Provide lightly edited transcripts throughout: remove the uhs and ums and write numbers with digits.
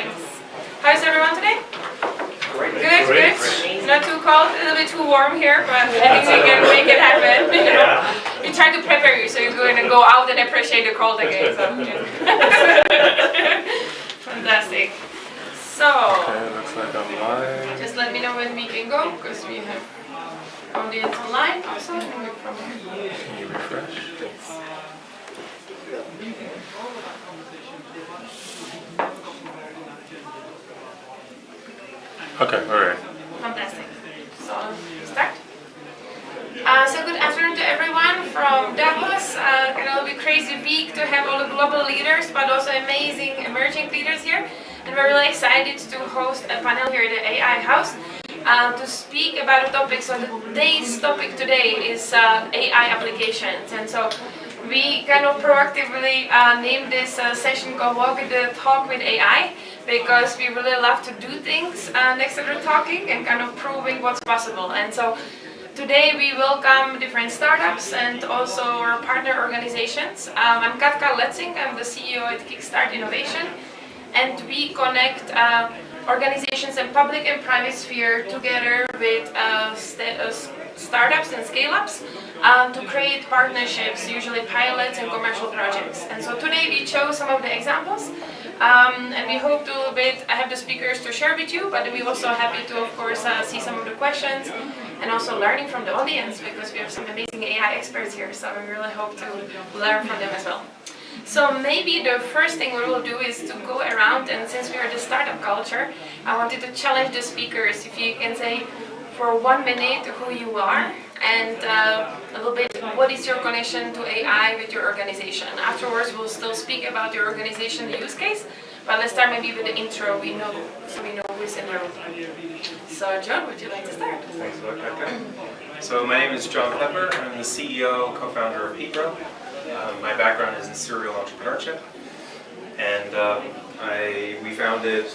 Thanks. How's everyone today? Great. Good, good. Not too cold, a little bit too warm here, but I think we can make it happen. You know? We try to prepare you so you're going to go out and appreciate the cold again. So, yeah. Fantastic. So, looks like I'm live. Just let me know when we can go, because we have audience online also. Can you refresh? Okay, alright. Fantastic. So, start. So good afternoon to everyone from Davos. Kind of a little bit crazy week to have all the global leaders, but also amazing emerging leaders here. And we're really excited to host a panel here at the AI House to speak about a topic. So today's topic today is AI applications. And so we kind of proactively named this session called Walk the Talk with AI, because we really love to do things next to the talking and kind of proving what's possible. And so today we welcome different startups and also our partner organizations. I'm Katka Letzing, I'm the CEO at Kickstart Innovation, and we connect organizations in public and private sphere together with startups and scale-ups to create partnerships, usually pilots and commercial projects. And so today we chose some of the examples, and we hope to have the speakers to share with you, but we're also happy to, of course, see some of the questions and also learning from the audience, because we have some amazing AI experts here, so we really hope to learn from them as well. So maybe the first thing we will do is to go around, and since we are the startup culture, I wanted to challenge the speakers if you can say for 1 minute who you are and a little bit what is your connection to AI with your organization. Afterwards we'll still speak about your organization use case, but let's start maybe with the intro so we know who's in the room. So João, would you like to start? Thanks a lot, Katka. So my name is João Klepper. I'm the CEO, co-founder of PIPRA. My background is in serial entrepreneurship, and we founded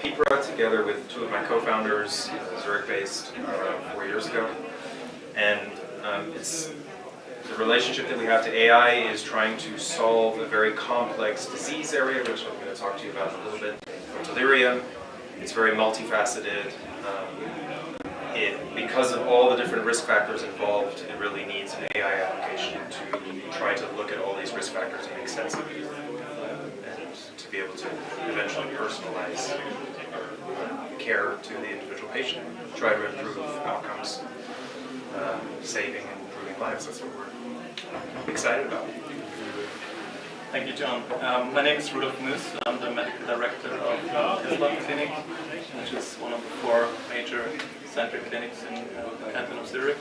PIPRA together with two of my co-founders, Zurich-based, around 4 years ago. And it's the relationship that we have to AI is trying to solve a very complex disease area, which I'm going to talk to you about in a little bit. Delirium. It's very multifaceted. Because of all the different risk factors involved, it really needs an AI application to try to look at all these risk factors and make sense of it, and to be able to eventually personalize care to the individual patient, try to improve outcomes, saving and improving lives. That's what we're excited about. Thank you, João. My name is Rudolf Moos. I'm the medical director of Hirslanden Klinik, which is one of the 4 major centric clinics in the canton of Zurich.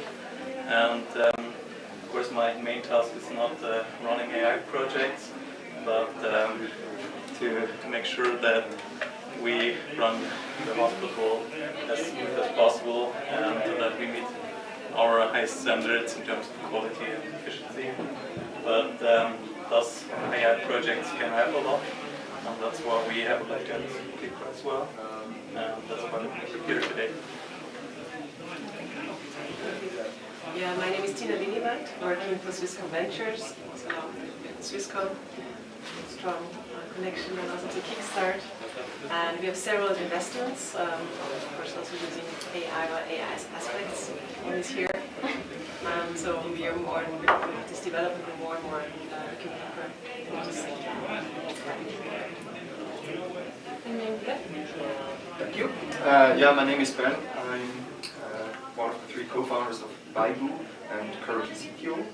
And of course my main task is not running AI projects, but to make sure that we run the hospital as smooth as possible and that we meet our high standards in terms of quality and efficiency. But thus AI projects can help a lot, and that's why we have a look at PIPRA as well, and that's why we're here today. Yeah, my name is Willibald, working for Swisscom Ventures, also now with Swisscom, strong connection and also to Kickstart. And we have several investments, of course also using AI or AI aspects on this here. So we are more with this development, we're more and more looking deeper into this sector. Thank you. My name is Ben. I'm one of the 3 co-founders of viboo and currently CTO.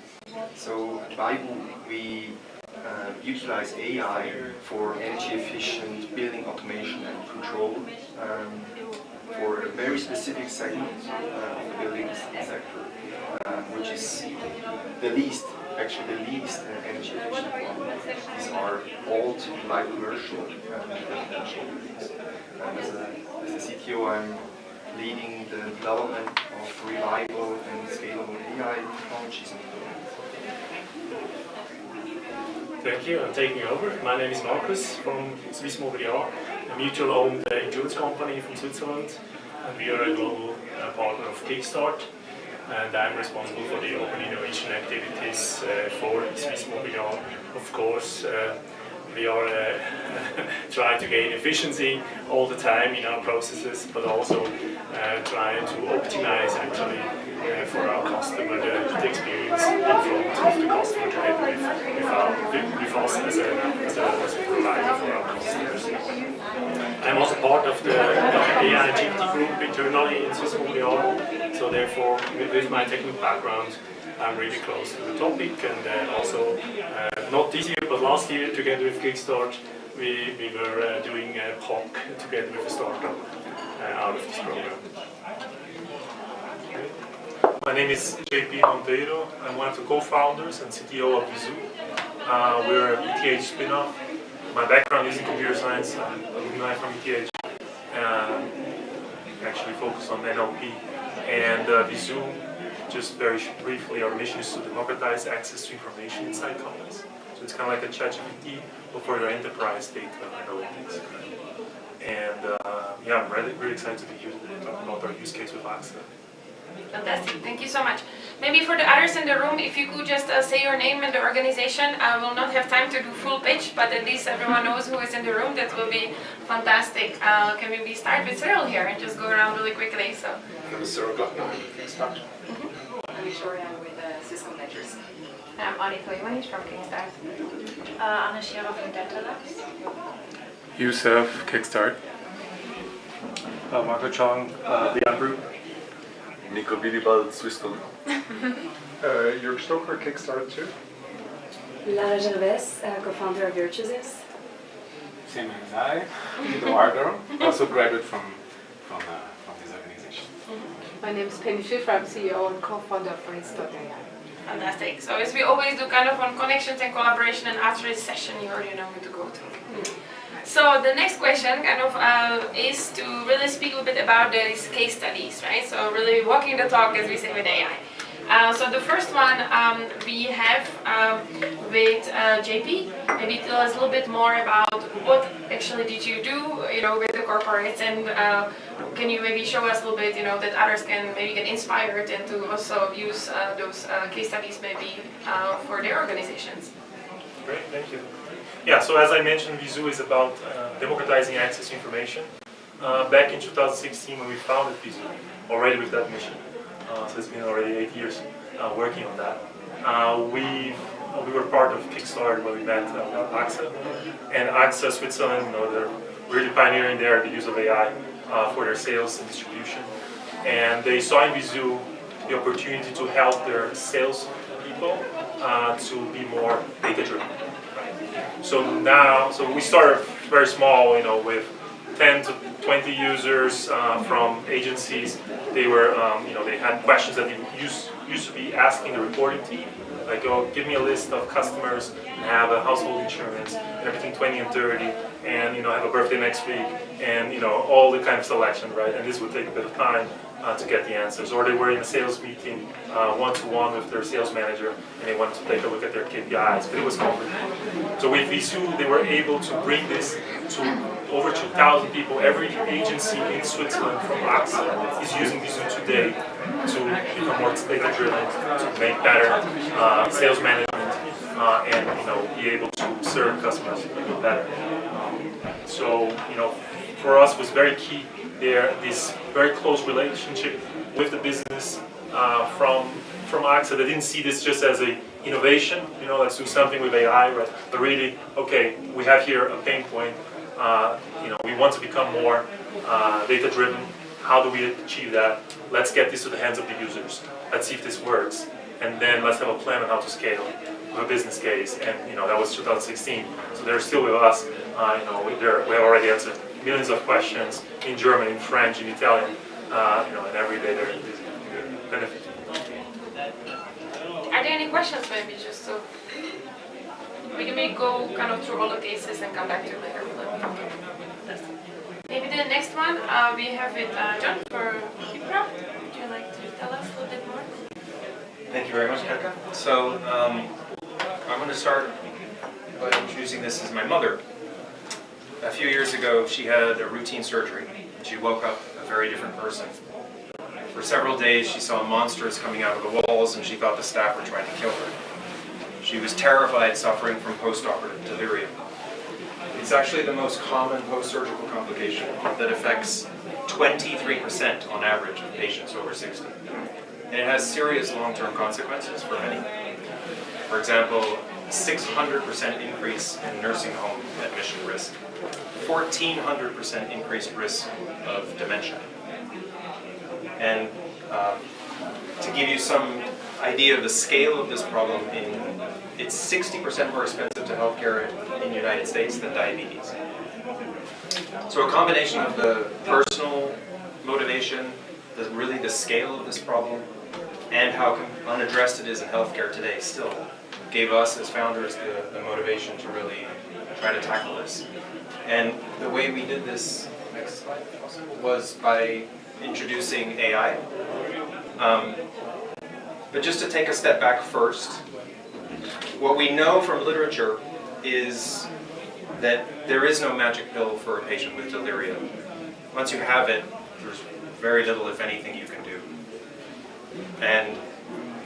So at viboo we utilize AI for energy efficient building automation and control for a very specific segment of the building sector, which is the least energy efficient one. These are old, light commercial residential buildings. As a CTO, I'm leading the development of reliable and scalable AI technologies. Thank you. I'm taking over. My name is Markus from Swiss Mobiliar, a mutual-owned insurance company from Switzerland, and we are a global partner of Kickstart. And I'm responsible for the open innovation activities for Swiss Mobiliar. Of course, we are try to gain efficiency all the time in our processes, but also try to optimize actually for our customer the experience in front of the customer together with us as a provider for our customers. I'm also part of the AI GPT group internally in Swiss Mobiliar, so therefore with my technical background I'm really close to the topic, and also not this year but last year together with Kickstart we were doing a POC together with a startup out of this program. My name is JP Monteiro. I'm one of the co-founders and CTO of Veezoo. We're a ETH spin-off. My background is in computer science. I'm alumni from ETH. Actually focused on NLP. And Veezoo, just very briefly, our mission is to democratize access to information inside companies. So it's kind of like a ChatGPT, but for your enterprise data analytics. And yeah, I'm really excited to be here today talking about our use case with AXA. Fantastic, thank you so much. Maybe for the others in the room, if you could just say your name and the organization. I will not have time to do full pitch, but at least everyone knows who is in the room. That will be fantastic. Can we start with Cyril here and just go around really quickly? So. I'm Cyril Gluckner, I'm Kickstart. I'm Victoria with Swisscom Ventures. I'm Anita Ivanic from Kickstart. Anna Shira from Data Labs. Youssef, Kickstart. Marco Chong, Leon Group. Nico Willibald, Swisscom. Jörg Stoker, Kickstart too. Lara Gervais, co-founder of Virtuosis. Same as I, Eduardo, also graduate from this organization. My name is Penny Schiffer, I'm CEO and co-founder of Brains.ai. Fantastic. So as we always do kind of on connections and collaboration, and after this session you already know who to go to. So the next question kind of is to really speak a bit about these case studies, right? So really walking the talk, as we say with AI. So the first one we have with JP. Maybe tell us a little bit more about what actually did you do, with the corporates, and can you maybe show us a little bit, that others can maybe get inspired and to also use those case studies maybe for their organizations. Great, thank you. Yeah, so as I mentioned, Veezoo is about democratizing access to information. Back in 2016 when we founded Veezoo, already with that mission, so it's been already 8 years working on that. We were part of Kickstart when we met AXA, and AXA Switzerland, they're really pioneering there the use of AI for their sales and distribution. And they saw in Veezoo the opportunity to help their sales people to be more data-driven. So we started very small, with 10 to 20 users from agencies. They were, they had questions that they used to be asking the reporting team, like, oh, give me a list of customers and have a household insurance and everything 20 and 30, and have a birthday next week, and all the kind of selection, right? And this would take a bit of time to get the answers. Or they were in a sales meeting one-to-one with their sales manager, and they wanted to take a look at their KPIs, but it was complicated. So with Veezoo, they were able to bring this to over 2,000 people. Every agency in Switzerland from AXA is using Veezoo today to become more data-driven, to make better sales management, and be able to serve customers better. So for us, it was very key there, this very close relationship with the business from AXA. They didn't see this just as an innovation, let's do something with AI, right? But really, okay, we have here a pain point. We want to become more data-driven. How do we achieve that? Let's get this to the hands of the users. Let's see if this works, and then let's have a plan on how to scale with a business case. And that was 2016. So they're still with us. We have already answered millions of questions in German, in French, in Italian, and every day they're benefiting. Are there any questions maybe just so we can maybe go kind of through all the cases and come back to it later? Maybe the next one we have with John for PIPRA. Would you like to tell us a little bit more? Thank you very much, Katka. So I'm going to start by introducing this as my mother. A few years ago, she had a routine surgery. She woke up a very different person. For several days, she saw monsters coming out of the walls, and she thought the staff were trying to kill her. She was terrified, suffering from post-operative delirium. It's actually the most common post-surgical complication that affects 23% on average of patients over 60. And it has serious long-term consequences for many. For example, 600% increase in nursing home admission risk, 1,400% increased risk of dementia. And to give you some idea of the scale of this problem, it's 60% more expensive to healthcare in the United States than diabetes. So a combination of the personal motivation, really the scale of this problem, and how unaddressed it is in healthcare today still gave us as founders the motivation to really try to tackle this. And the way we did this, next slide, was by introducing AI. But just to take a step back first, what we know from literature is that there is no magic pill for a patient with delirium. Once you have it, there's very little, if anything, you can do. And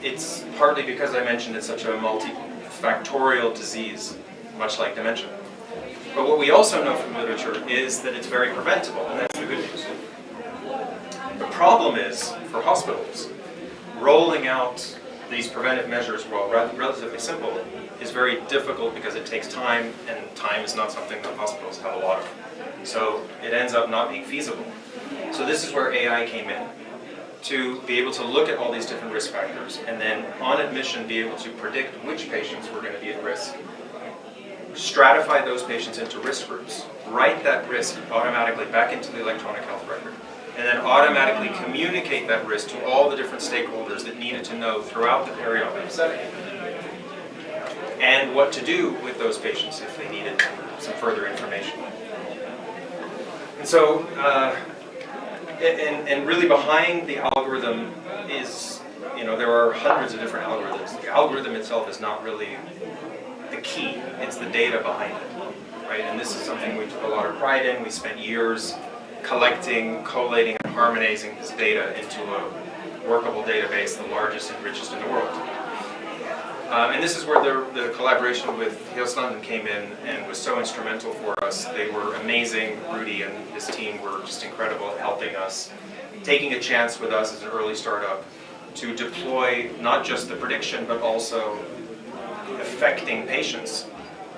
it's partly because I mentioned it's such a multifactorial disease, much like dementia. But what we also know from literature is that it's very preventable, and that's the good news. The problem is, for hospitals, rolling out these preventive measures, while relatively simple, is very difficult because it takes time, and time is not something that hospitals have a lot of. So it ends up not being feasible. So this is where AI came in, to be able to look at all these different risk factors, and then on admission be able to predict which patients were going to be at risk, stratify those patients into risk groups, write that risk automatically back into the electronic health record, and then automatically communicate that risk to all the different stakeholders that needed to know throughout the perioperative setting, and what to do with those patients if they needed some further information. And so, and really behind the algorithm is, there are hundreds of different algorithms. The algorithm itself is not really the key, it's the data behind it, right? And this is something we took a lot of pride in. We spent years collecting, collating, and harmonizing this data into a workable database, the largest and richest in the world. And this is where the collaboration with Hirslanden came in and was so instrumental for us. They were amazing. Rudy and his team were just incredible at helping us, taking a chance with us as an early startup to deploy not just the prediction, but also affecting patients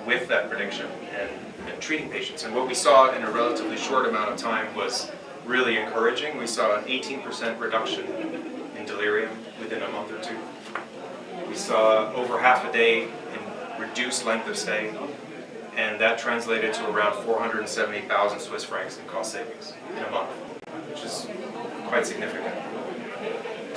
with that prediction and treating patients. And what we saw in a relatively short amount of time was really encouraging. We saw an 18% reduction in delirium within a month or two. We saw over half a day in reduced length of stay, and that translated to around 470,000 Swiss francs in cost savings in a month, which is quite significant.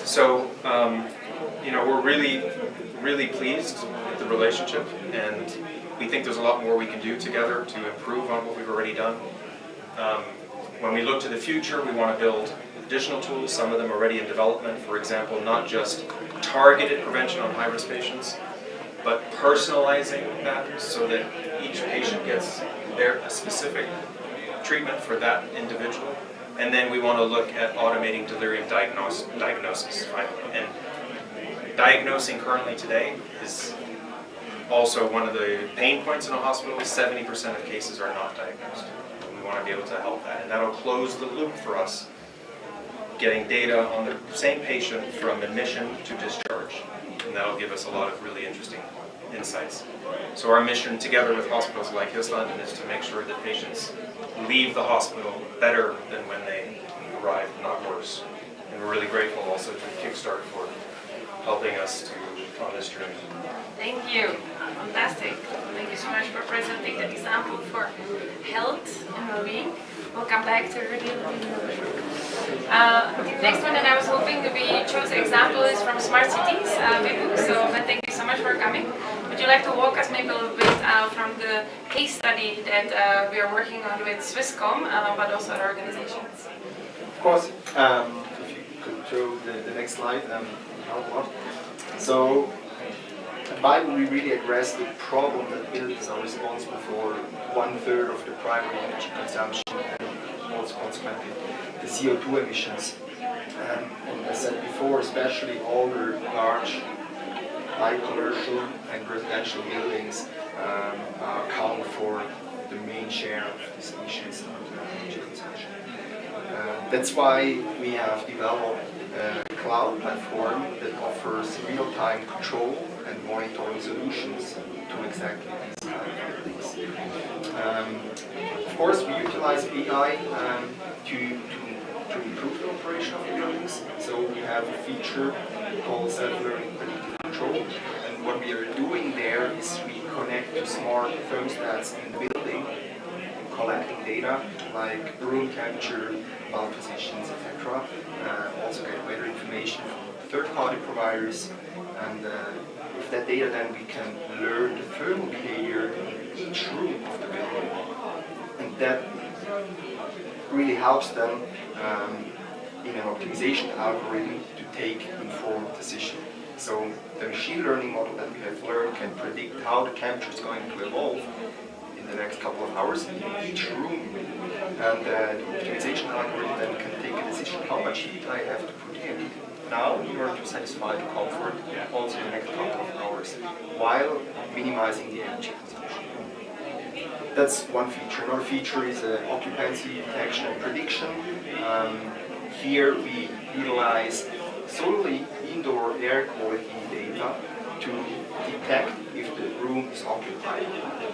So, we're really pleased with the relationship, and we think there's a lot more we can do together to improve on what we've already done. When we look to the future, we want to build additional tools, some of them already in development. For example, not just targeted prevention on high-risk patients, but personalizing that so that each patient gets a specific treatment for that individual. And then we want to look at automating delirium diagnosis finally. And diagnosing currently today is also one of the pain points in a hospital. 70% of cases are not diagnosed. And we want to be able to help that. And that'll close the loop for us, getting data on the same patient from admission to discharge. And that'll give us a lot of really interesting insights. So our mission together with hospitals like Hirslanden is to make sure that patients leave the hospital better than when they arrived, not worse. And we're really grateful also to Kickstart for helping us on this journey. Thank you. Fantastic. Thank you so much for presenting the example for health and well-being. We'll come back to Rudy. The next one that I was hoping we chose example is from Smart Cities, viboo. So thank you so much for coming. Would you like to walk us maybe a little bit from the case study that we are working on with Swisscom, but also other organizations? Of course. If you could show the next slide. So at viboo we really address the problem that buildings are responsible for 1/3 of the primary energy consumption and also consequently the CO2 emissions. And as I said before, especially older, large, light commercial and residential buildings account for the main share of this emissions and energy consumption. That's why we have developed a cloud platform that offers real-time control and monitoring solutions to exactly these kind of things. Of course, we utilize AI to improve the operation of the buildings. So we have a feature called self-learning predictive control. And what we are doing there is we connect to smart thermostats in the building, collecting data like room temperature, bulb positions, etc. Also get weather information from third-party providers. And with that data then we can learn the thermal behavior in each room of the building. And that really helps them in an optimization algorithm to take informed decision. So the machine learning model that we have learned can predict how the temperature is going to evolve in the next couple of hours in each room. And the optimization algorithm then can take a decision how much heat I have to put in now in order to satisfy the comfort also in the next couple of hours while minimizing the energy consumption. That's one feature. Another feature is occupancy detection and prediction. Here we utilize solely indoor air quality data to detect if the room is occupied.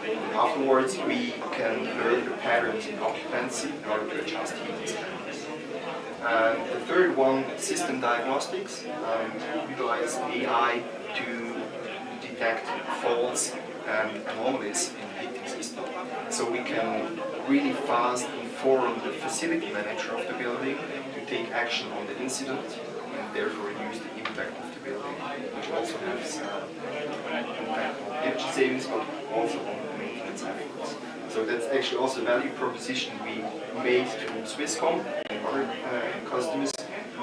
And afterwards we can learn the patterns in occupancy in order to adjust heating standards. The third one, system diagnostics, utilize AI to detect faults and anomalies in the heating system. So we can really fast inform the facility manager of the building to take action on the incident and therefore reduce the impact of the building, which also has impact on energy savings but also on maintenance efforts. So that's actually also a value proposition we made to Swisscom and other customers.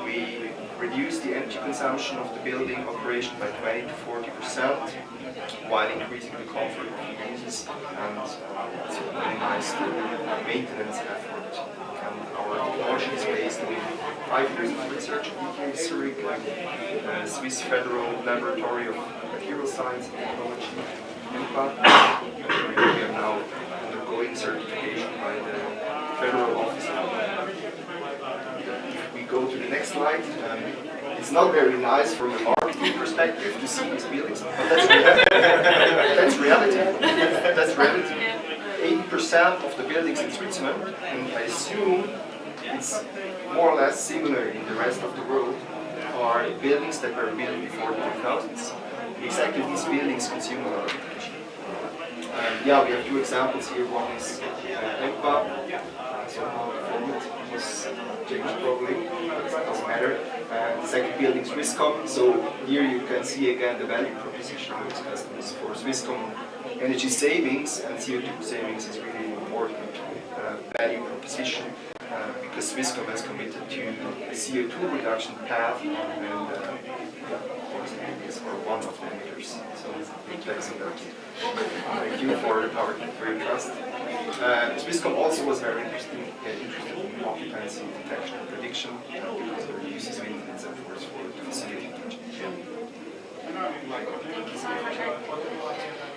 We reduced the energy consumption of the building operation by 20 to 40% while increasing the comfort of the users and minimize the maintenance effort. And our technology is based on 5 years of research at Zurich, Swiss Federal Laboratory of Material Science and Technology, PIPRA. We are now undergoing certification by the Federal Office. If we go to the next slide, it's not very nice from a marketing perspective to see these buildings, but that's reality. That's reality. 80% of the buildings in Switzerland, and I assume it's more or less similar in the rest of the world, are buildings that were built before the 2000s. Exactly these buildings consume a lot of energy. Yeah, we have two examples here. One is EMPA, somehow the format was changed probably, but it doesn't matter. And the second building, Swisscom. So here you can see again the value proposition of those customers. For Swisscom, energy savings and CO2 savings is really an important value proposition because Swisscom has committed to a CO2 reduction path and of course is for one of the emitters. So thanks a lot. Thank you for your trust. Swisscom also was very interested in occupancy detection and prediction because it reduces maintenance efforts for the facility. Thank you so much for sharing.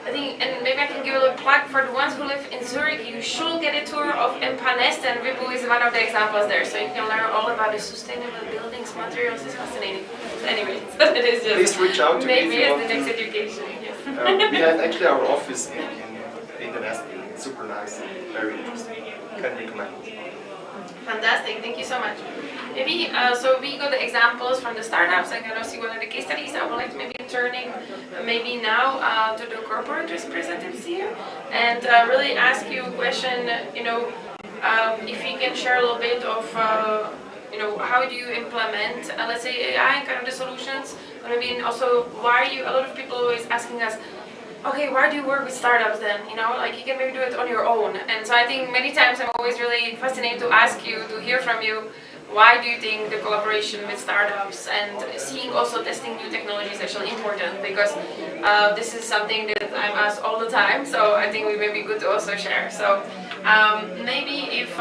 I think, and maybe I can give a little plug for the ones who live in Zurich. You should get a tour of Nest, and viboo is one of the examples there. So you can learn all about the sustainable buildings, materials. It's fascinating. So anyway, so it is just please reach out to me maybe as the next education. Yes. We have actually our office in the Nest building. It's super nice and very interesting. Can recommend it. Fantastic, thank you so much. Maybe, so we got the examples from the startups and kind of see what are the case studies. I would like to maybe turning maybe now to the corporate representatives here and really ask you a question, you know, if you can share a little bit of, you know, how do you implement, let's say AI kind of the solutions, but maybe also why are you, a lot of people always asking us, okay, why do you work with startups then? You know, like you can maybe do it on your own. And so I think many times I'm always really fascinated to ask you, to hear from you, why do you think the collaboration with startups and seeing also testing new technologies is actually important? Because this is something that I'm asked all the time, so I think it may be good to also share. So maybe if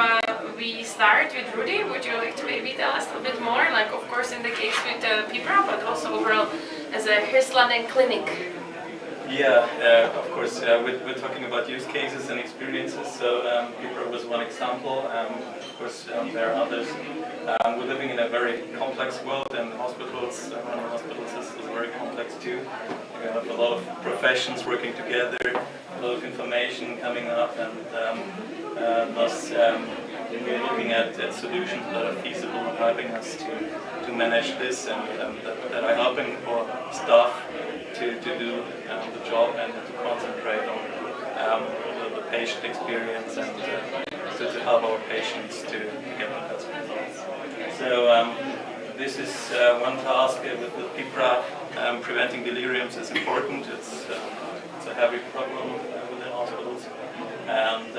we start with Rudy, would you like to maybe tell us a little bit more? Like, of course, in the case with PIPRA, but also overall as a Hirslanden Klinik. Of course, we're talking about use cases and experiences, so PIPRA was one example. Of course, there are others. We're living in a very complex world, and hospitals, running hospitals is very complex too. We have a lot of professions working together, a lot of information coming up, and thus we're looking at solutions that are feasible and helping us to manage this, and that are helping our staff to do the job and to concentrate on the patient experience and to help our patients to get the best results. So this is one task with PIPRA. Preventing deliriums is important. It's a heavy problem within hospitals, and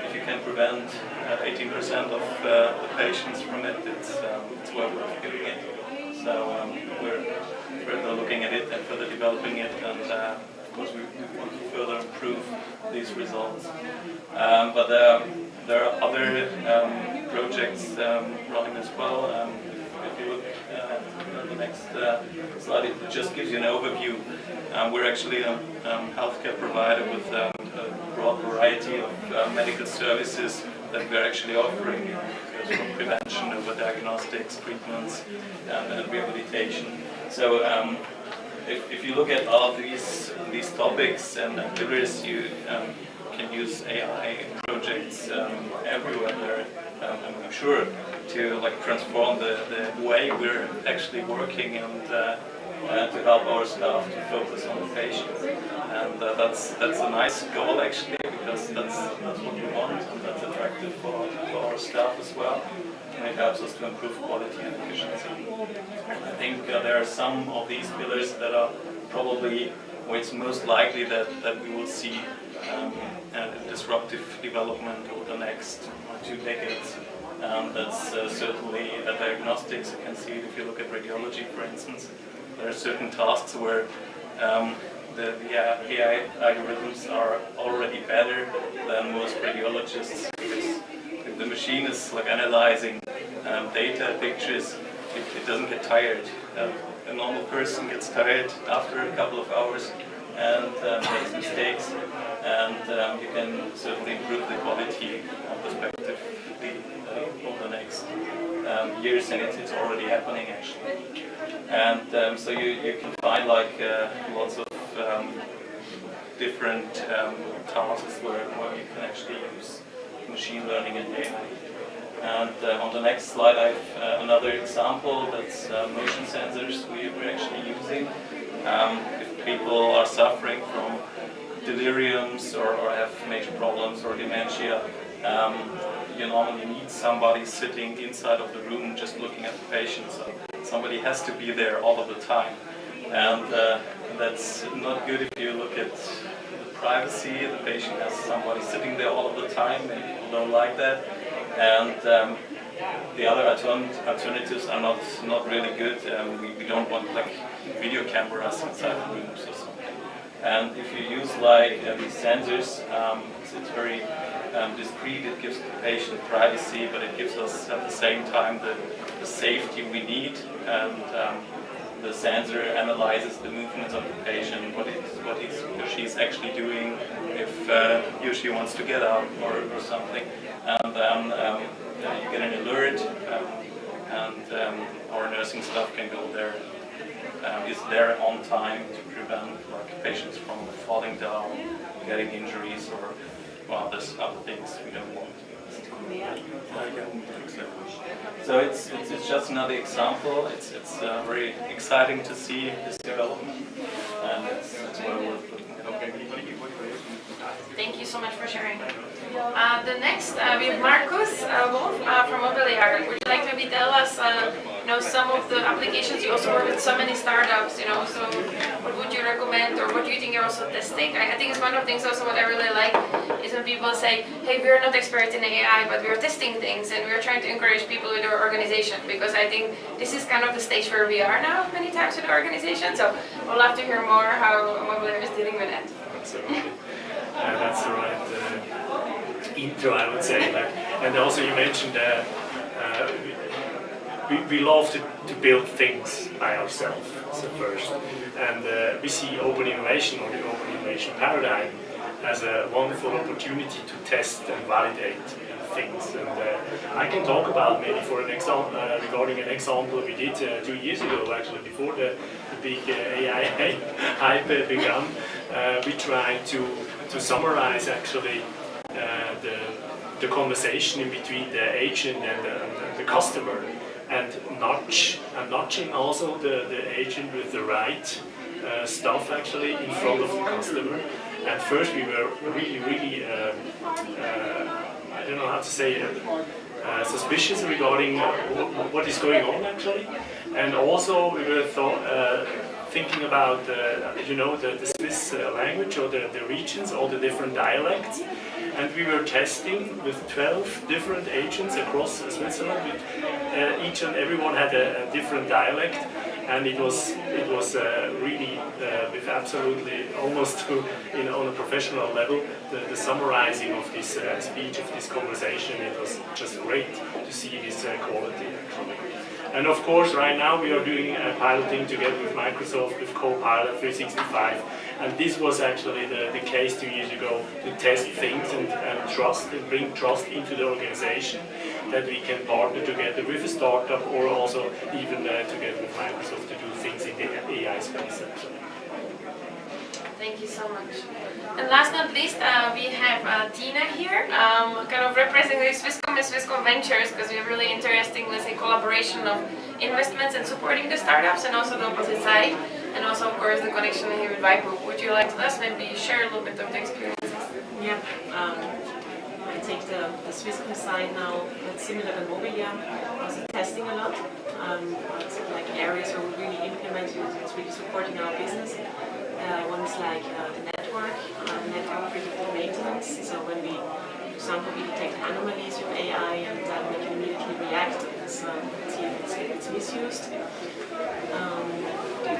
if you can prevent 18% of the patients from it, it's well worth doing it. So we're further looking at it and further developing it, and of course we want to further improve these results. But there are other projects running as well. If you look at the next slide, it just gives you an overview. We're actually a healthcare provider with a broad variety of medical services that we're actually offering, from prevention over diagnostics, treatments, and rehabilitation. So if you look at all of these topics and pillars, you can use AI projects everywhere there, I'm sure, to transform the way we're actually working and to help our staff to focus on the patients. And that's a nice goal actually, because that's what we want, and that's attractive for our staff as well. And it helps us to improve quality and efficiency. I think there are some of these pillars that are probably where it's most likely that we will see disruptive development over the next 2 decades. That's certainly diagnostics. You can see it if you look at radiology, for instance. There are certain tasks where the AI algorithms are already better than most radiologists, because if the machine is analyzing data, pictures, it doesn't get tired. A normal person gets tired after a couple of hours and makes mistakes, and you can certainly improve the quality prospectively over the next years, and it's already happening actually. And so you can find lots of different tasks where you can actually use machine learning and AI. And on the next slide I have another example, that's motion sensors we're actually using. If people are suffering from deliriums or have major problems or dementia, you normally need somebody sitting inside of the room just looking at the patient. So somebody has to be there all of the time. And that's not good if you look at the privacy. The patient has somebody sitting there all of the time, and people don't like that. And the other alternatives are not really good. We don't want video cameras inside the rooms or something. And if you use these sensors, it's very discreet. It gives the patient privacy, but it gives us at the same time the safety we need. And the sensor analyzes the movements of the patient, what he or she's actually doing, if he or she wants to get out or something. And then you get an alert, and our nursing staff can go there. Is there on time to prevent patients from falling down, getting injuries, or there's other things we don't want. So it's just another example. It's very exciting to see this development, and it's well worth looking at. Thank you so much for sharing. The next we have Markus from Mobiliar. Would you like to maybe tell us some of the applications? You also work with so many startups, so what would you recommend, or what do you think you're also testing? I think it's one of the things also what I really like is when people say, hey, we're not experts in AI, but we're testing things and we're trying to encourage people with our organization, because I think this is kind of the stage where we are now many times with the organization. So we'd love to hear more how Mobiliar is dealing with that. Absolutely. That's the right intro, I would say. And also you mentioned we love to build things by ourselves. That's the first. And we see open innovation, or the open innovation paradigm, as a wonderful opportunity to test and validate things. And I can talk about maybe for an example, regarding an example we did 2 years ago, actually, before the big AI hype began. We tried to summarize actually the conversation in between the agent and the customer, and nudging also the agent with the right stuff actually in front of the customer. And first we were really I don't know how to say suspicious regarding what is going on actually, and also we were thinking about the Swiss language, or the regions, all the different dialects, and we were testing with 12 different agents across Switzerland. Each and everyone had a different dialect, and it was really with absolutely almost on a professional level the summarizing of this speech, of this conversation. It was just great to see this quality actually. And of course, right now we are doing piloting together with Microsoft with Copilot 365, and this was actually the case 2 years ago, to test things and trust, and bring trust into the organization, that we can partner together with a startup, or also even together with Microsoft to do things in the AI space actually. Thank you so much. And last but not least, we have Tina here, kind of representing Swisscom and Swisscom Ventures, because we have really interesting, let's say, collaboration of investments and supporting the startups, and also the opposite side, and also, of course, the connection here with viboo. Would you like to maybe share a little bit of the experiences? Yeah. I take the Swisscom side now, that's similar to Mobiliar, also testing a lot. Like areas where we really implement it, it's really supporting our business. One is like the network predictive maintenance. So when we, for example, we detect anomalies with AI, and we can immediately react and see if it's misused.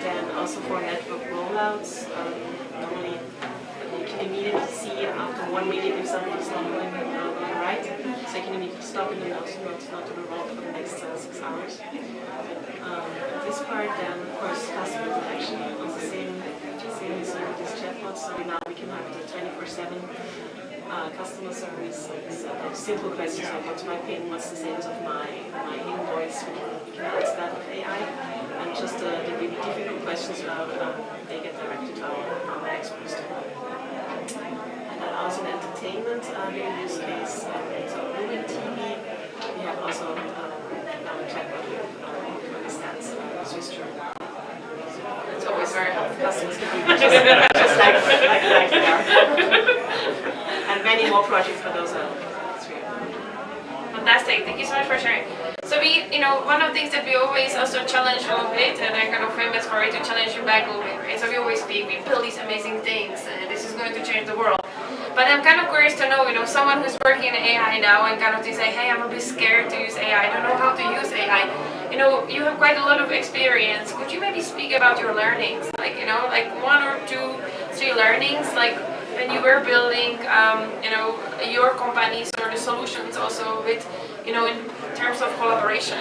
Then also for network rollouts, normally you can immediately see after 1 minute if something's not going right. So you can immediately stop it and not to be rolled for the next 6 hours. This part, then of course customer interaction is the same as with these chatbots. So now we can have the 24/7 customer service. So simple questions like what's my PIN, what's the status of my invoice. We can answer that with AI. And just the really difficult questions, they get directed to our experts. And then also in entertainment, use case, so moving TV. We have also now a chatbot with stats, Swiss journal. It's always very helpful. Customers can be just like they are. And many more projects for those. Fantastic, thank you so much for sharing. So we, one of the things that we always also challenge a little bit, and I'm kind of famous for it, to challenge you back a little bit, right? So we always speak, we build these amazing things, and this is going to change the world. But I'm kind of curious to know, someone who's working in AI now and kind of to say, hey, I'm a bit scared to use AI, I don't know how to use AI. You have quite a lot of experience. Could you maybe speak about your learnings? Like 1 or 2, 3 learnings, like when you were building, your companies or the solutions also with, in terms of collaboration,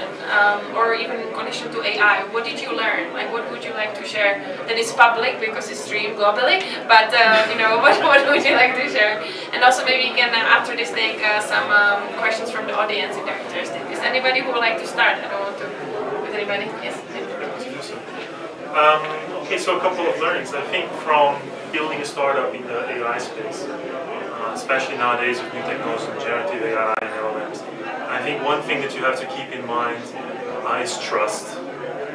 or even in connection to AI. What did you learn? Like, what would you like to share that is public because it's streamed globally? But what would you like to share? And also maybe you can after this take some questions from the audience if they're interested. Is anybody who would like to start? I don't want to. With anybody? Yes. Okay, so a couple of learnings. I think from building a startup in the AI space, especially nowadays with new technologies, generative AI and LLMs. I think one thing that you have to keep in mind is trust,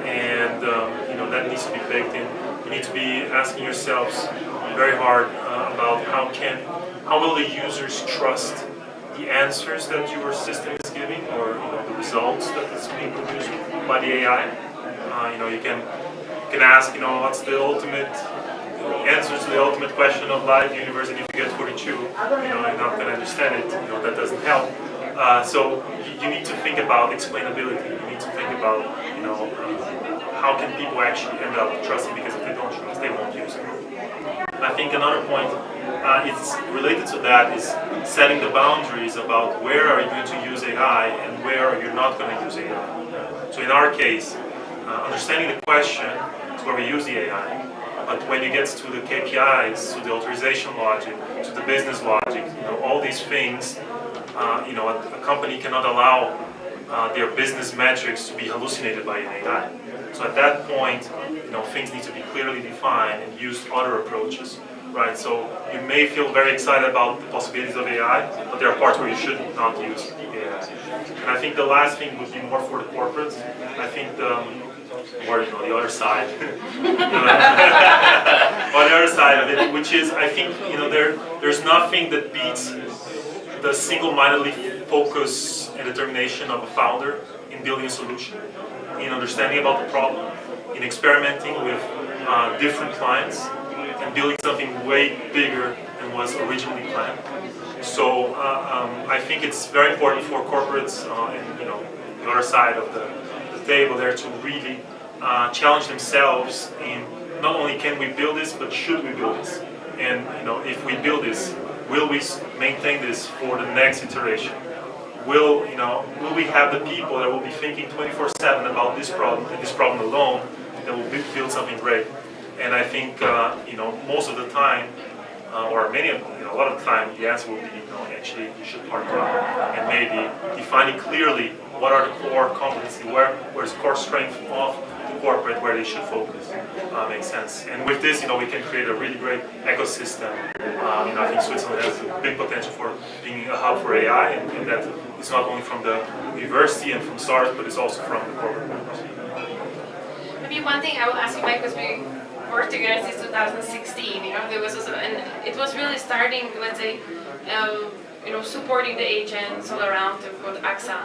and that needs to be baked in. You need to be asking yourselves very hard about how will the users trust the answers that your system is giving, or the results that is being produced by the AI. You can ask, what's the ultimate answer to the ultimate question of life, universe, and if you get 42, you're not going to understand it. That doesn't help. So you need to think about explainability. You need to think about, how can people actually end up trusting, because if they don't trust, they won't use it. I think another point it's related to that is setting the boundaries about where are you going to use AI and where are you not going to use AI. So in our case, understanding the question to where we use the AI. But when it gets to the KPIs, to the authorization logic, to the business logic, all these things, a company cannot allow their business metrics to be hallucinated by an AI. So at that point, things need to be clearly defined and use other approaches, right? So you may feel very excited about the possibilities of AI, but there are parts where you should not use AI. And I think the last thing would be more for the corporates. I think the other side, on the other side of it, which is, I think, there's nothing that beats the single-mindedly focus and determination of a founder in building a solution, in understanding about the problem, in experimenting with different clients, and building something way bigger than was originally planned. So I think it's very important for corporates and the other side of the table there to really challenge themselves in not only can we build this, but should we build this? And if we build this, will we maintain this for the next iteration? Will we have the people that will be thinking 24/7 about this problem and this problem alone that will build something great? And I think most of the time, or a lot of the time, the answer will be actually you should partner up and maybe defining clearly what are the core competencies, where's core strength of the corporate, where they should focus. Makes sense. And with this, we can create a really great ecosystem. I think Switzerland has a big potential for being a hub for AI, and that it's not only from the university and from startups, but it's also from the corporate members. Maybe one thing I will ask you, Mike, because we worked together since 2016. There was also, and it was really starting, let's say, supporting the agents all around with AXA.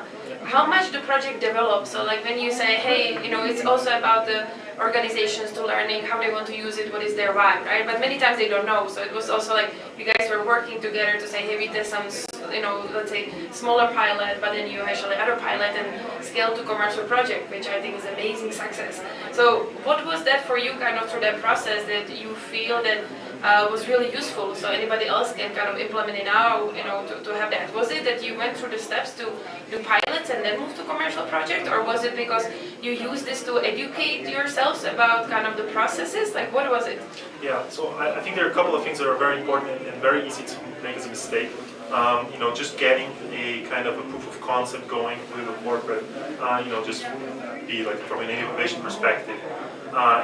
How much the project developed? So like when you say, hey, it's also about the organizations to learning how they want to use it, what is their vibe, right? But many times they don't know. So it was also like you guys were working together to say, hey, we did some, let's say smaller pilot, but then you actually other pilot and scale to commercial project, which I think is amazing success. So what was that for you kind of through that process that you feel that was really useful, so anybody else can kind of implement it now, to have that? Was it that you went through the steps to do pilots and then move to commercial project, or was it because you used this to educate yourselves about kind of the processes? Like, what was it? Yeah, so I think there are a couple of things that are very important and very easy to make as a mistake. Just getting a kind of a proof of concept going with a corporate, just be like from an innovation perspective.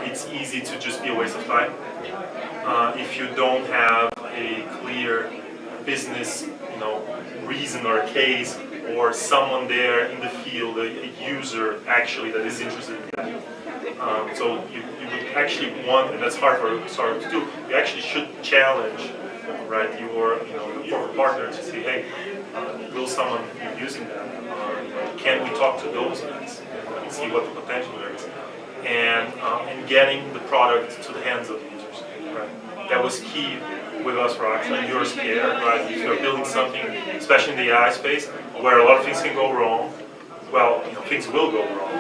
It's easy to just be a waste of time. If you don't have a clear business, reason or a case, or someone there in the field, a user actually that is interested in that. So you would actually want, and that's hard for a startup to do, you actually should challenge, right, your corporate partner to say, hey, will someone be using that? Can we talk to those guys and see what the potential there is? And getting the product to the hands of the users, right? That was key with us, right? So you're scared, right? If you're building something, especially in the AI space, where a lot of things can go wrong, well, things will go wrong,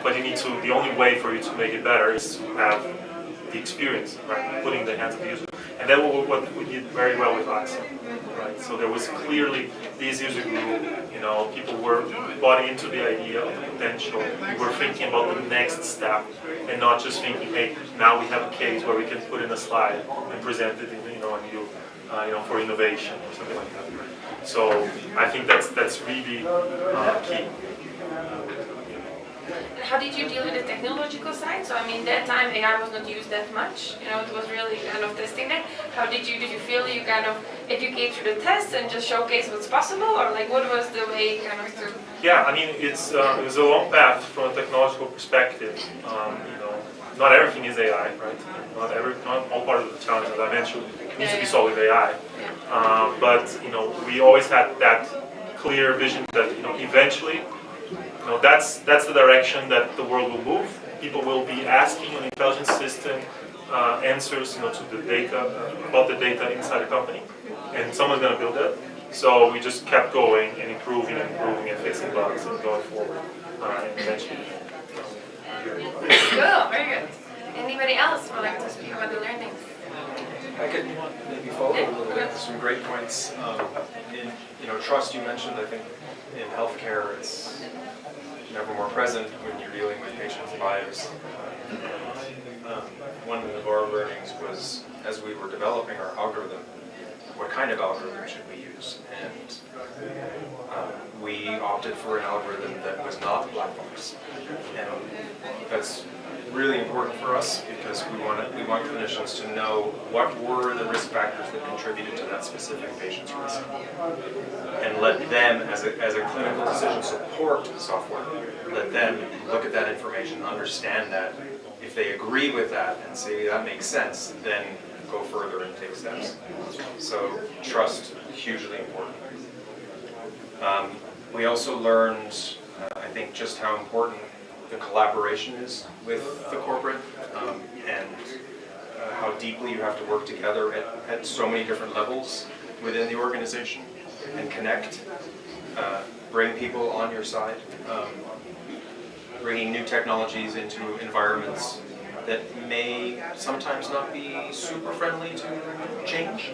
but you need to, the only way for you to make it better is to have the experience, right? Putting in the hands of the user. And that was what we did very well with AXA, right? So there was clearly this user group, people were bought into the idea of the potential. We were thinking about the next step and not just thinking, hey, now we have a case where we can put in a slide and present it, for innovation or something like that. So I think that's really key. And how did you deal with the technological side? So I mean, that time AI was not used that much. It was really kind of testing that. How did you feel you kind of educate through the tests and just showcase what's possible, or like what was the way kind of to? Yeah, I mean, it was a long path from a technological perspective. Not everything is AI, right? Not all part of the challenge that I mentioned needs to be solved with AI. But we always had that clear vision that eventually. That's the direction that the world will move. People will be asking an intelligence system answers, to the data, about the data inside the company, and someone's going to build that. So we just kept going and improving and fixing bugs and going forward, and eventually. Cool, very good. Anybody else would like to speak about the learnings? I could maybe follow up a little bit. Some great points. In trust, you mentioned. I think in healthcare, it's never more present when you're dealing with patients' lives. one of our learnings was, as we were developing our algorithm, what kind of algorithm should we use? And we opted for an algorithm that was not black box. And that's really important for us because we want clinicians to know what were the risk factors that contributed to that specific patient's risk. And let them, as a clinical decision support software, let them look at that information, understand that. If they agree with that and say that makes sense, then go further and take steps. So trust, hugely important. We also learned, I think, just how important the collaboration is with the corporate and how deeply you have to work together at so many different levels within the organization and connect, bring people on your side, bringing new technologies into environments that may sometimes not be super friendly to change.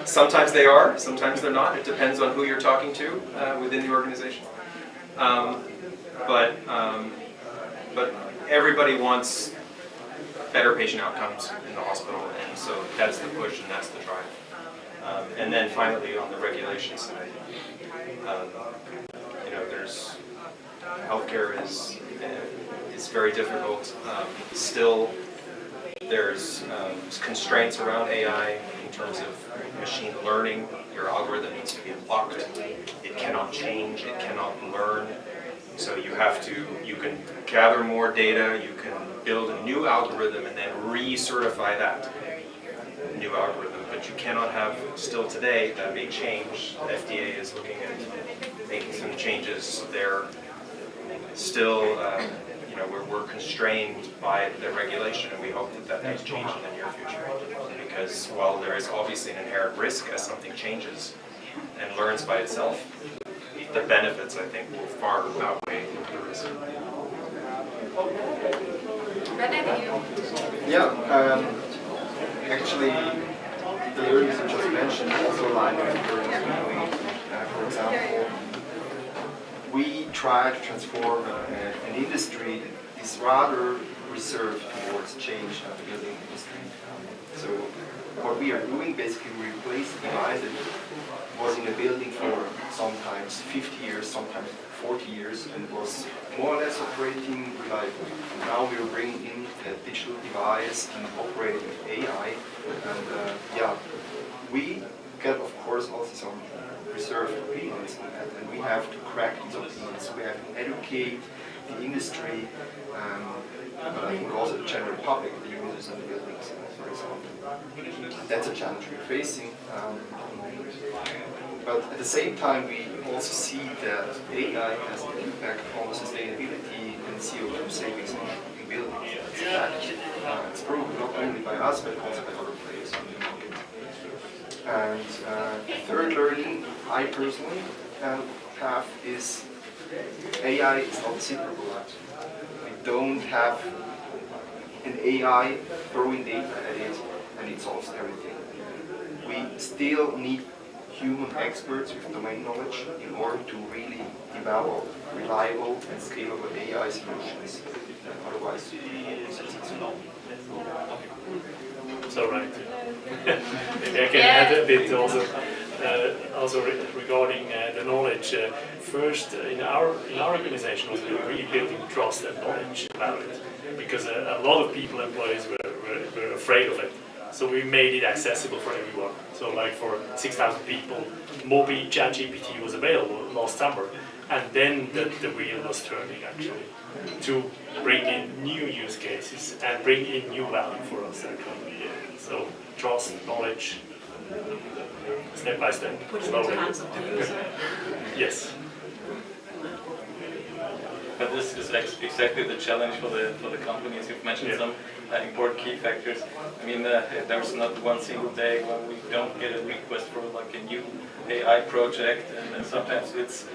Sometimes they are, sometimes they're not. It depends on who you're talking to within the organization. But everybody wants better patient outcomes in the hospital, and so that's the push and that's the drive. And then finally, on the regulation side, there's healthcare is very difficult. Still, there's constraints around AI in terms of machine learning. Your algorithm needs to be locked. It cannot change. It cannot learn. So you can gather more data. You can build a new algorithm and then recertify that new algorithm. But you cannot have, still today, that may change. The FDA is looking at making some changes there. Still, we're constrained by the regulation, and we hope that does change in the near future. Because while there is obviously an inherent risk as something changes and learns by itself, the benefits, I think, will far outweigh the risk. Yeah, actually, the learnings you just mentioned also align with the learnings we're doing. For example, we try to transform an industry that is rather reserved towards change of the building industry. So what we are doing, basically, we replace the device that was in a building for sometimes 50 years, sometimes 40 years, and was more or less operating reliably. Now we are bringing in a digital device and operating with AI. And we get, of course, also some reserved opinions on that, and we have to crack these opinions. We have to educate the industry, but I think also the general public, the users and the buildings, for example. That's a challenge we're facing. But at the same time, we also see that AI has an impact on the sustainability and CO2 savings in buildings. It's a fact. It's proven not only by us, but also by other players on the market. And third learning I personally have is AI is not separable. We don't have an AI throwing data at it and it solves everything. We still need human experts with domain knowledge in order to really develop reliable and scalable AI solutions. Otherwise, it's not. So right. Maybe I can add a bit also regarding the knowledge. First, in our organization, we're really building trust and knowledge about it, because a lot of people, employees, were afraid of it. So we made it accessible for everyone. So like for 6,000 people, Mobi ChatGPT was available last summer, and then the wheel was turning actually to bring in new use cases and bring in new value for us actually. So trust, knowledge, step by step. Put it in the hands of the user. Yes. But this is exactly the challenge for the companies. You've mentioned some important key factors. I mean, there's not one single day when we don't get a request for like a new AI project, and sometimes it's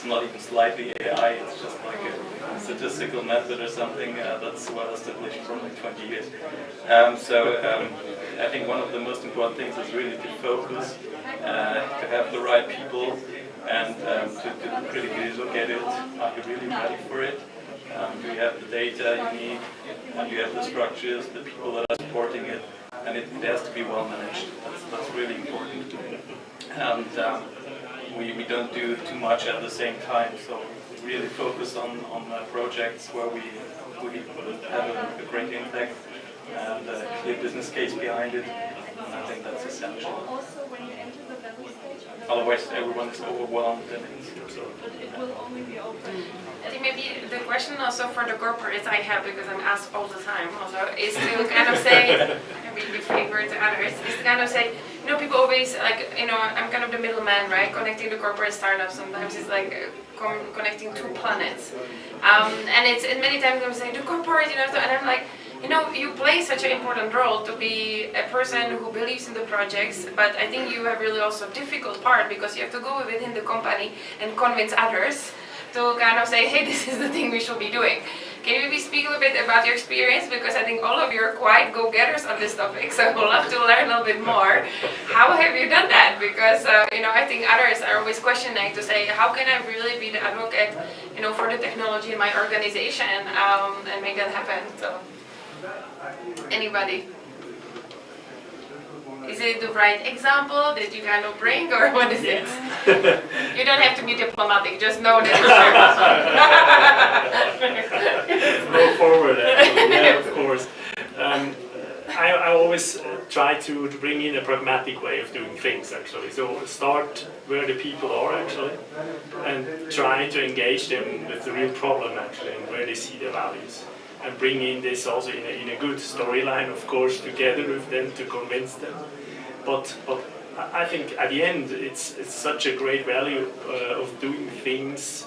not even slightly AI. It's just like a statistical method or something that's well established for like 20 years. I think one of the most important things is really to focus, to have the right people, and to critically look at it, are you really ready for it? Do you have the data you need? And do you have the structures, the people that are supporting it? And it has to be well managed. That's really important. And we don't do too much at the same time, so we really focus on projects where we have a great impact and a clear business case behind it. And I think that's essential. Also, when you enter the level stage, otherwise everyone is overwhelmed and it will only be open. I think maybe the question also for the corporates I have, because I'm asked all the time also, is to kind of say, I really favor to others, is to kind of say, you know, people always like, you know, I'm kind of the middleman, right? Connecting the corporate startups. Sometimes it's like connecting two planets. And it's, and many times I'm saying, the corporate, you know, and I'm like, you know, you play such an important role to be a person who believes in the projects, but I think you have really also a difficult part because you have to go within the company and convince others to kind of say, hey, this is the thing we should be doing. Can you maybe speak a little bit about your experience? Because I think all of you are quite go-getters on this topic, so I would love to learn a little bit more. How have you done that? Because, you know, I think others are always questioning to say, how can I really be the advocate, you know, for the technology in my organization and make that happen? So, anybody? Is it the right example that you kind of bring, or what is it? You don't have to be diplomatic, just know that it's Go forward, actually. Yeah, of course. I always try to bring in a pragmatic way of doing things, actually. So start where the people are, actually, and try to engage them with the real problem, actually, and where they see their values. And bring in this also in a good storyline, of course, together with them to convince them. But I think at the end, it's such a great value of doing things.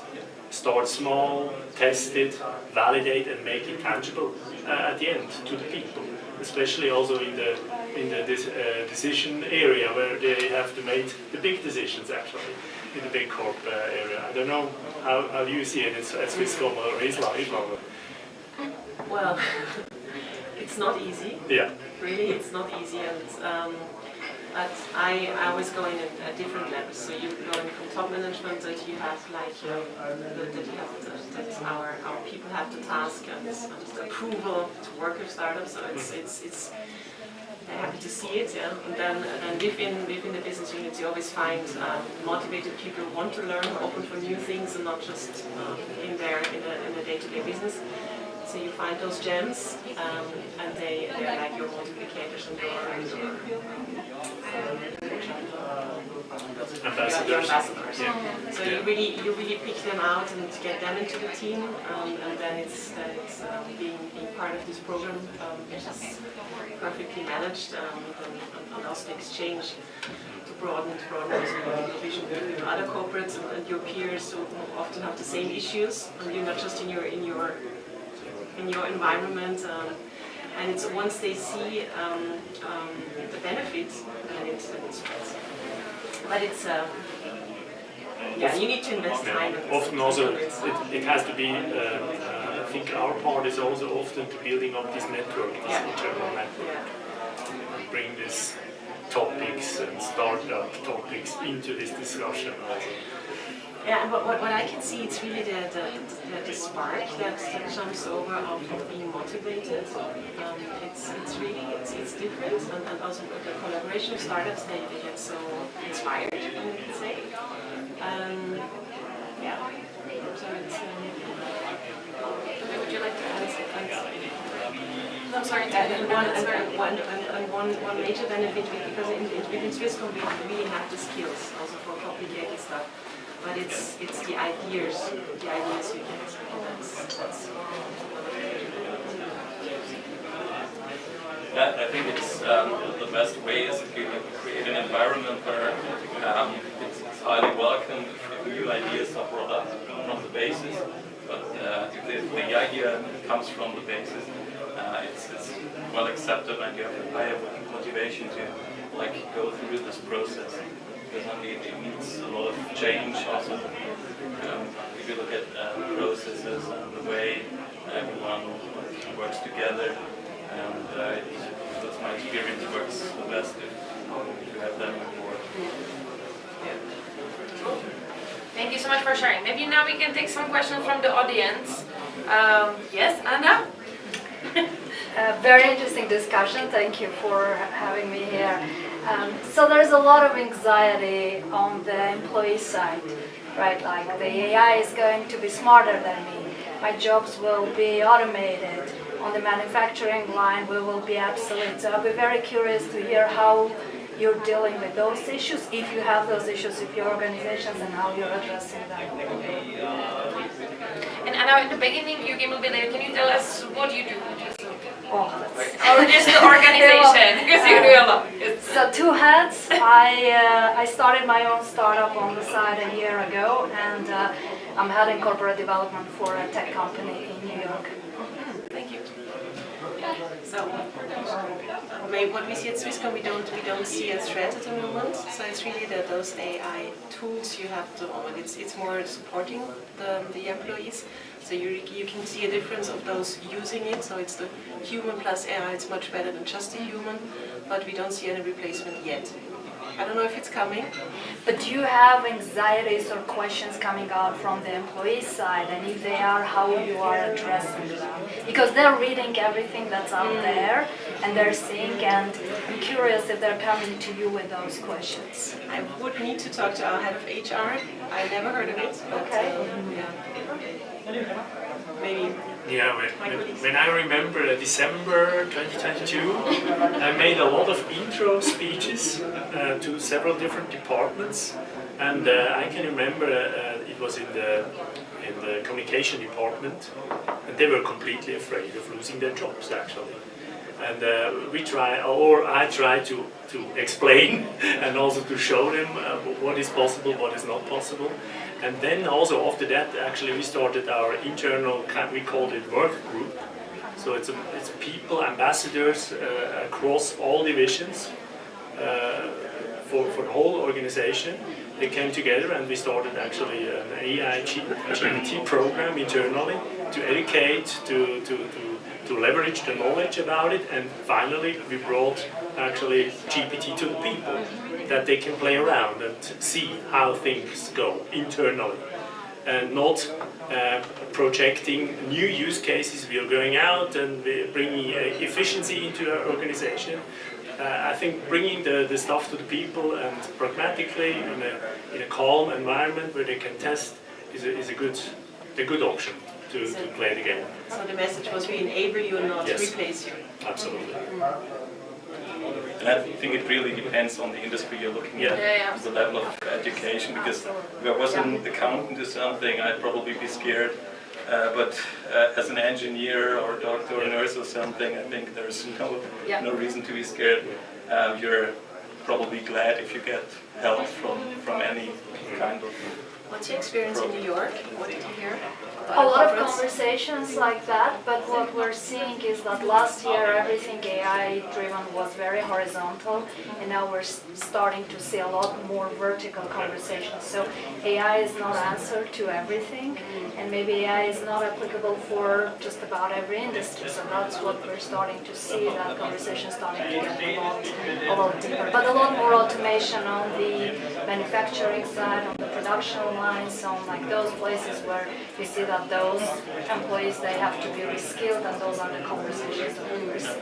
Start small, test it, validate, and make it tangible at the end to the people. Especially also in the decision area where they have to make the big decisions, actually, in the big corp area. I don't know how do you see it at Swisscom or Hirslanden? Well, it's not easy. Yeah. Really, it's not easy, and but I always go in at different levels. So you go in from top management that you have like that our people have the task and approval to work with startups. So it's I'm happy to see it, yeah. And then within the business units, you always find motivated people who want to learn, open for new things, and not just in the day-to-day business. So you find those gems, and they're like your multiplicators and your ambassadors. Yeah. So you really pick them out and get them into the team, and then it's being part of this program, which is perfectly managed, and also the exchange to broaden your vision with other corporates and your peers who often have the same issues, and you're not just in your environment, and it's once they see the benefits, then it spreads. But it's you need to invest time. Often also it has to be. I think our part is also often to building up this network, this internal network, and bring these topics and startup topics into this discussion also. Yeah, but what I can see, it's really the spark that jumps over of being motivated. It's really different, and also the collaboration with startups, they get so inspired, I can say. Yeah. So it's. Would you like to add something? I'm sorry. One major benefit, because within Swisscom we really have the skills also for complicated stuff. But it's the ideas you get, and that's I think it's the best way is if you create an environment where it's highly welcome if new ideas are brought up from the basis, but if the idea comes from the basis, it's well accepted, and you have a higher motivation to go through this process. Because it needs a lot of change also. If you look at processes and the way everyone works together, and that's my experience, works the best if you have them on board. Thank you so much for sharing. Maybe now we can take some questions from the audience. Yes, Anna? Very interesting discussion. Thank you for having me here. So there's a lot of anxiety on the employee side, right? Like the AI is going to be smarter than me. My jobs will be automated. On the manufacturing line, we will be obsolete. So I'll be very curious to hear how you're dealing with those issues, if you have those issues with your organizations, and how you're addressing them. And Anna, in the beginning, you came a bit later. Can you tell us what you do? Oh, or just the organization, because you do a lot. So two hats. I started my own startup on the side a year ago, and I'm heading corporate development for a tech company in New York. Thank you. So, what we see at Swisscom, we don't see a threat at the moment. So it's really those AI tools you have at the moment. It's more supporting the employees. So you can see a difference of those using it. So it's the human plus AI. It's much better than just a human, but we don't see any replacement yet. I don't know if it's coming. But do you have anxieties or questions coming out from the employee side, and if they are, how you are addressing them? Because they're reading everything that's out there, and they're seeing, and I'm curious if they're coming to you with those questions. I would need to talk to our head of HR. I never heard of it, but maybe. Yeah, when I remember December 2022, I made a lot of intro speeches to several different departments, and I can remember it was in the communication department, and they were completely afraid of losing their jobs actually. And I try to explain and also to show them what is possible, what is not possible. And then also after that, actually we started our internal, we called it work group. So it's people, ambassadors across all divisions for the whole organization. They came together and we started actually an AI GPT program internally to educate, to leverage the knowledge about it, and finally we brought actually GPT to the people, that they can play around and see how things go internally, and not projecting new use cases. We are going out and we're bringing efficiency into our organization. I think bringing the stuff to the people and pragmatically in a calm environment where they can test is a good option to play the game. So the message was we enable you, not replace you. Absolutely. And I think it really depends on the industry you're looking at, the level of education, because if I was an accountant or something, I'd probably be scared. But as an engineer or doctor or nurse or something, I think there's no reason to be scared. You're probably glad if you get help from any kind of. What's your experience in New York? What did you hear? A lot of conversations like that, but what we're seeing is that last year everything AI driven was very horizontal, and now we're starting to see a lot more vertical conversations. So AI is not answer to everything, and maybe AI is not applicable for just about every industry. So that's what we're starting to see, that conversation starting to get a lot deeper. But a lot more automation on the manufacturing side, on the production lines, on like those places where you see that those employees, they have to be reskilled, and those are the conversations that we're seeing.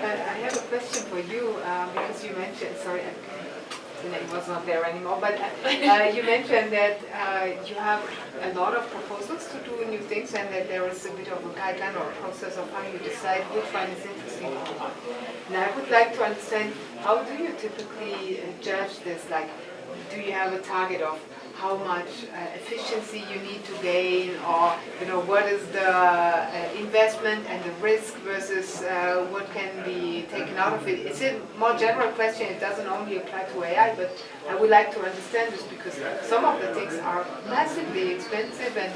I have a question for you, because you mentioned, sorry, the name was not there anymore, but you mentioned that you have a lot of proposals to do new things, and that there is a bit of a guideline or a process of how you decide which one is interesting. And I would like to understand, how do you typically judge this? Like, do you have a target of how much efficiency you need to gain, or what is the investment and the risk versus what can be taken out of it? It's a more general question. It doesn't only apply to AI, but I would like to understand this, because some of the things are massively expensive, and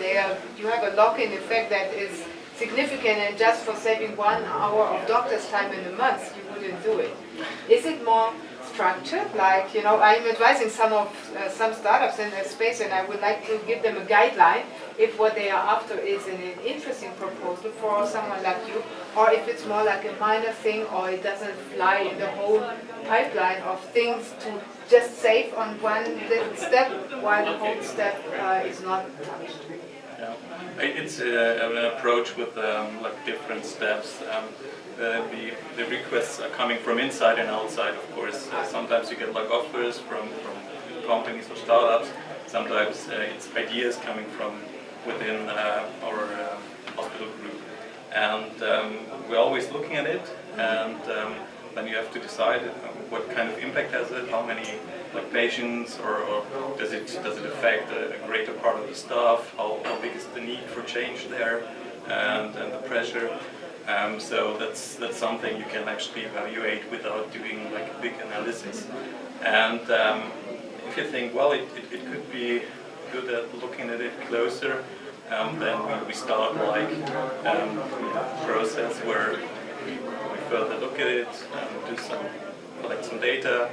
you have a lock-in effect that is significant, and just for saving 1 hour of doctor's time in a month, you wouldn't do it. Is it more structured? Like, you know, I'm advising some startups in this space, and I would like to give them a guideline if what they are after is an interesting proposal for someone like you, or if it's more like a minor thing, or it doesn't fly in the whole pipeline of things to just save on one little step while the whole step is not touched. Yeah. It's an approach with like different steps. The requests are coming from inside and outside, of course. Sometimes you get like offers from companies or startups. Sometimes it's ideas coming from within our hospital group. And we're always looking at it, and then you have to decide what kind of impact has it, how many like patients, or does it affect a greater part of the staff, how big is the need for change there, and the pressure. So that's something you can actually evaluate without doing like a big analysis. And if you think, well, it could be good at looking at it closer, then we start like a process where we further look at it, collect some data,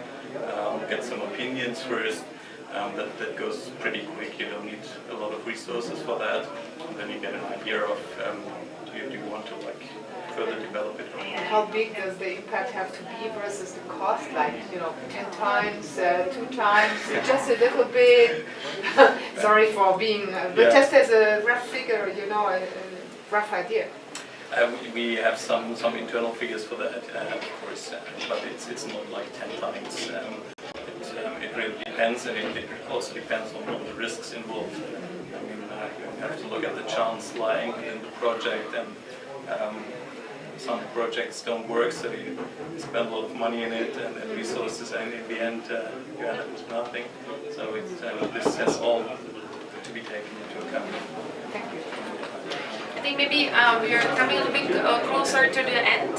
get some opinions first. That goes pretty quick. You don't need a lot of resources for that. And then you get an idea of do you want to like further develop it. How big does the impact have to be versus the cost? Like, you know, 10 times, 2 times, just a little bit. Sorry for being, but just as a rough figure, you know, a rough idea. We have some internal figures for that, of course, but it's not like 10 times. It really depends, and it also depends on all the risks involved. I mean, you have to look at the chance lying within the project, and some projects don't work, so you spend a lot of money in it and resources, and in the end you end up with nothing. So this has all to be taken into account. Thank you. I think maybe we are coming a little bit closer to the end.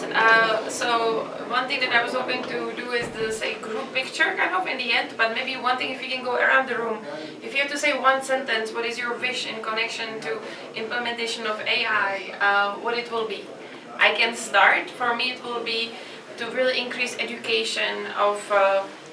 So one thing that I was hoping to do is the say group picture kind of in the end. But maybe one thing, if you can go around the room, if you have to say one sentence, what is your wish in connection to implementation of AI? What it will be? I can start. For me, it will be to really increase education of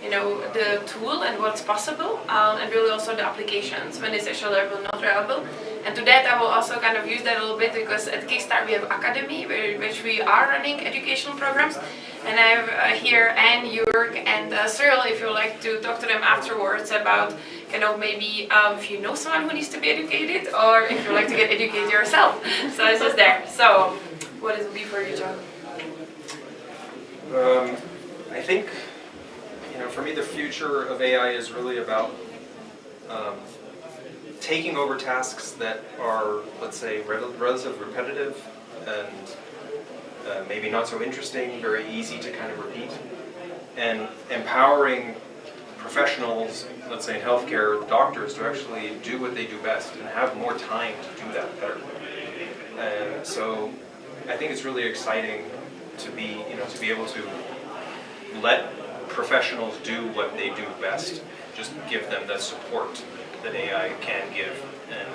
the tool and what's possible, and really also the applications when it's actually not reliable. And to that, I will also kind of use that a little bit, because at Kickstart we have Academy, which we are running educational programs. And I have here Anne, Jörg, and Cyril, if you would like to talk to them afterwards about, maybe if you know someone who needs to be educated, or if you like to get educated yourself. So it's just there. So, what it will be for you, João? I think, for me, the future of AI is really about taking over tasks that are, let's say, relatively repetitive and maybe not so interesting, very easy to kind of repeat, and empowering professionals, let's say in healthcare, doctors, to actually do what they do best and have more time to do that better. And so I think it's really exciting to be able to let professionals do what they do best, just give them the support that AI can give. And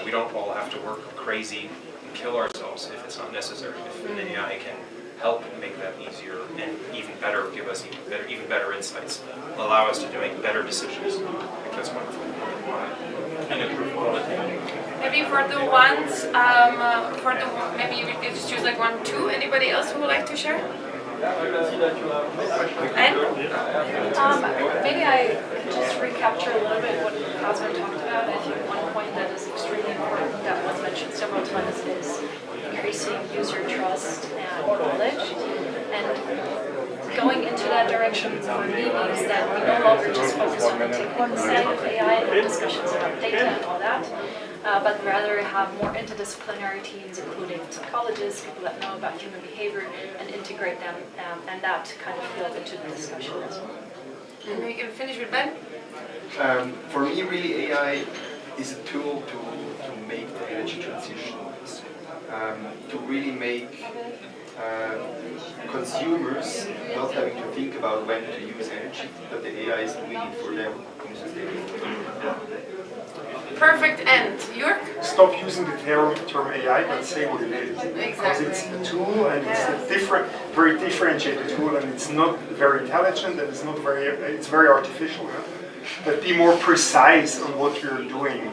we don't all have to work crazy and kill ourselves if it's not necessary. If an AI can help make that easier and even better, give us even better insights, allow us to make better decisions, I think that's wonderful. And improve quality. Maybe for the ones, maybe we could just choose like 1, 2. Anybody else who would like to share? Maybe I could just recapture a little bit what Cosmo talked about. I think one point that is extremely important that was mentioned several times is increasing user trust and knowledge. And going into that direction for me means that we no longer just focus on the technical side of AI and discussions about data and all that, but rather have more interdisciplinary teams, including psychologists, people that know about human behavior, and integrate them, and that kind of field into the discussion as well. And we can finish with Ben. For me, really, AI is a tool to make the energy transition, to really make consumers not having to think about when to use energy, but the AI is doing it for them in a sustainable way. Perfect end. Jörg? Stop using the term AI, but say what it is. Because it's a tool and it's a different, very differentiated tool, and it's not very intelligent and it's very artificial. Yeah? But be more precise on what you're doing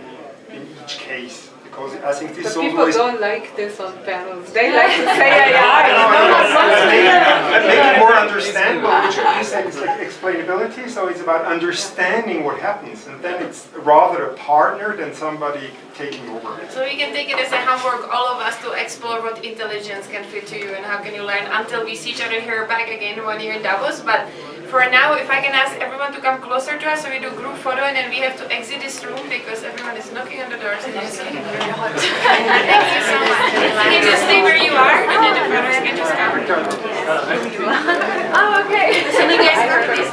in each case. Because I think this But is people always... don't like this on panels. They like to say AI. Make it more understandable, which you said is like explainability, so it's about understanding what happens, and then it's rather a partner than somebody taking over. So we can take it as a homework, all of us, to explore what intelligence can fit to you and how can you learn until we see each other here back again 1 year in Davos. But for now, if I can ask everyone to come closer to us, so we do group photo, and then we have to exit this room because everyone is knocking on the doors and it's getting very hot. Thank you so much. You can just stay where you are, and then the photos can just come. Oh, okay. So you guys come, please.